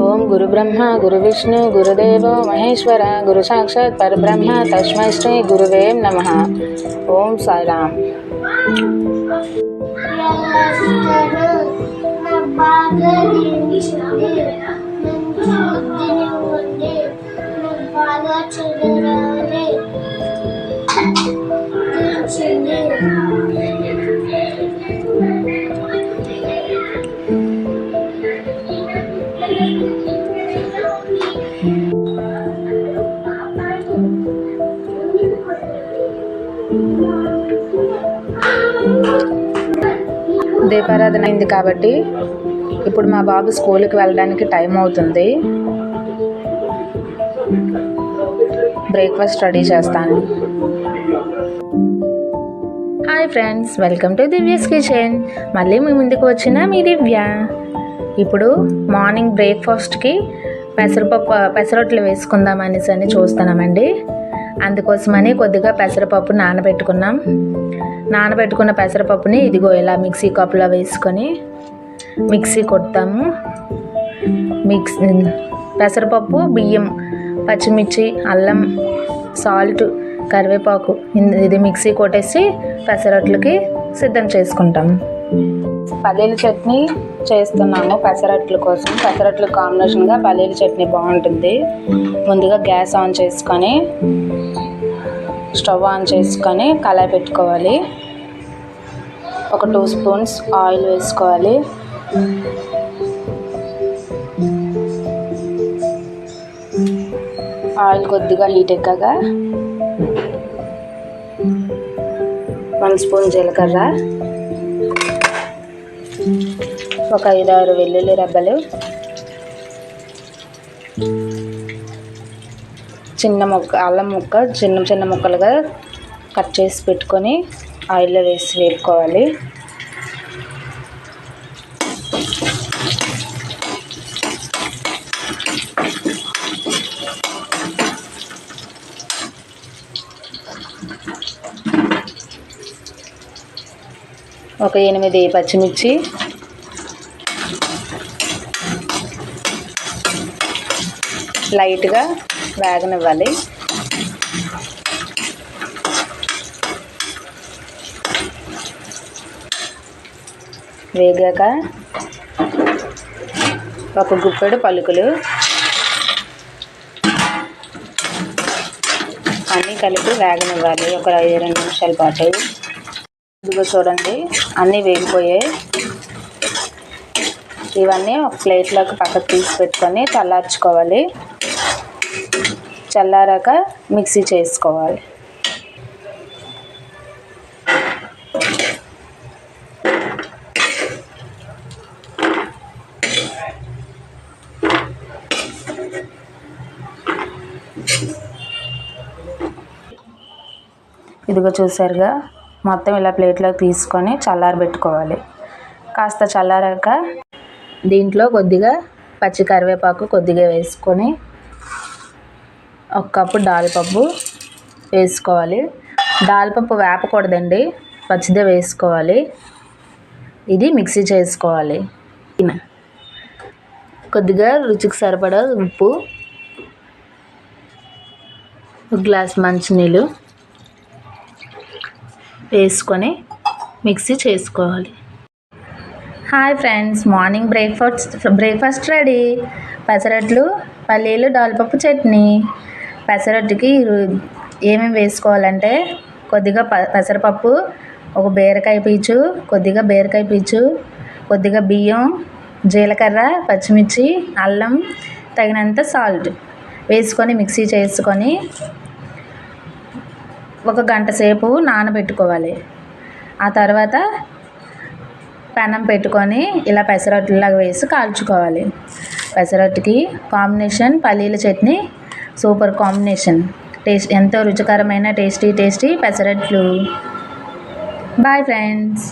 ఓం గురు బ్రహ్మ గురు విష్ణు గురుదేవో మహేశ్వర గురు సాక్షాత్ పరబ్రహ్మ తస్మై శ్రీ గురువే నమః. ఓం సాయిరామ్. దీపారాధన అయింది కాబట్టి ఇప్పుడు మా బాబు స్కూల్కి వెళ్ళడానికి టైం అవుతుంది. బ్రేక్ఫాస్ట్ రెడీ చేస్తాను. Hi friends, welcome to Divya's kitchen. మళ్ళీ మీ ముందుకు వచ్చిన మీ దివ్య. ఇప్పుడు మార్నింగ్ బ్రేక్ఫాస్ట్కి పెసరొట్లు వేసుకుందాం అని చూస్తున్నామండి. అందుకోసమని కొద్దిగా పెసరపప్పు నానబెట్టుకున్న పెసరపప్పుని ఇదిగో ఇలా మిక్సీ కప్లో వేసుకొని మిక్సీ కొడతాము. పెసరపప్పు, బియ్యం, పచ్చిమిర్చి, అల్లం, సాల్ట్, కరివేపాకు ఇది మిక్సీ కొట్టేసి పెసరట్లకి సిద్ధం చేసుకుంటాము. పల్లీల చట్నీ చేస్తున్నాము పెసరట్ల కోసం. పెసరట్ల కాంబినేషన్గా పల్లీల చట్నీ బాగుంటుంది. ముందుగా గ్యాస్ ఆన్ చేసుకొని స్టవ్ ఆన్ చేసుకొని కళాయి పెట్టుకోవాలి. ఒక 2 స్పూన్స్ ఆయిల్ వేసుకోవాలి. ఆయిల్ కొద్దిగా హీట్ ఎక్కాక 1 స్పూన్ జీలకర్ర, ఒక 5-6 వెల్లుల్లి రెబ్బలు, అల్లం ముక్క చిన్న ముక్కలుగా కట్ చేసి పెట్టుకొని ఆయిల్లో వేసి వేపుకోవాలి. ఒక 8 పచ్చిమిర్చి, లైట్గా వేగనివ్వాలి. వేగాక ఒక గుప్పెడు పలుకులు అన్నీ కలిపి వేగనివ్వాలి ఒక 2 నిమిషాల పాటు. ఇదిగో చూడండి, అన్నీ వేగిపోయాయి. ఇవన్నీ ఒక ప్లేట్లోకి పక్కకు తీసి పెట్టుకొని చల్లార్చుకోవాలి. చల్లారాక మిక్సీ చేసుకోవాలి. ఇదిగో చూసారుగా, మొత్తం ఇలా ప్లేట్లోకి తీసుకొని చల్లారబెట్టుకోవాలి. కాస్త చల్లారాక దీంట్లో కొద్దిగా పచ్చి కరివేపాకు కొద్దిగా వేసుకొని 1 కప్పు దాల్పప్పు వేసుకోవాలి. దాల్పప్పు వేపకూడదండి, పచ్చిదే వేసుకోవాలి. ఇది మిక్సీ చేసుకోవాలి. కొద్దిగా రుచికి సరిపడా ఉప్పు, 1 గ్లాస్ మంచినీళ్ళు వేసుకొని మిక్సీ చేసుకోవాలి. Hi friends, morning breakfast ready. పెసరట్లు, పల్లీలు, దాల్పప్పు చట్నీ. పెసరట్టుకి ఏమేమి వేసుకోవాలంటే కొద్దిగా పెసరపప్పు, ఒక బీరకాయ పీచు, కొద్దిగా బియ్యం, జీలకర్ర, పచ్చిమిర్చి, అల్లం, తగినంత సాల్ట్ వేసుకొని మిక్సీ చేసుకొని 1 గంట సేపు నానబెట్టుకోవాలి. ఆ తర్వాత పెనం పెట్టుకొని ఇలా పెసరట్టులాగా వేసి కాల్చుకోవాలి. పెసరట్టుకి కాంబినేషన్ పల్లీల చట్నీ సూపర్ కాంబినేషన్. ఎంతో రుచికరమైన టేస్టీ పెసరట్లు. Bye friends.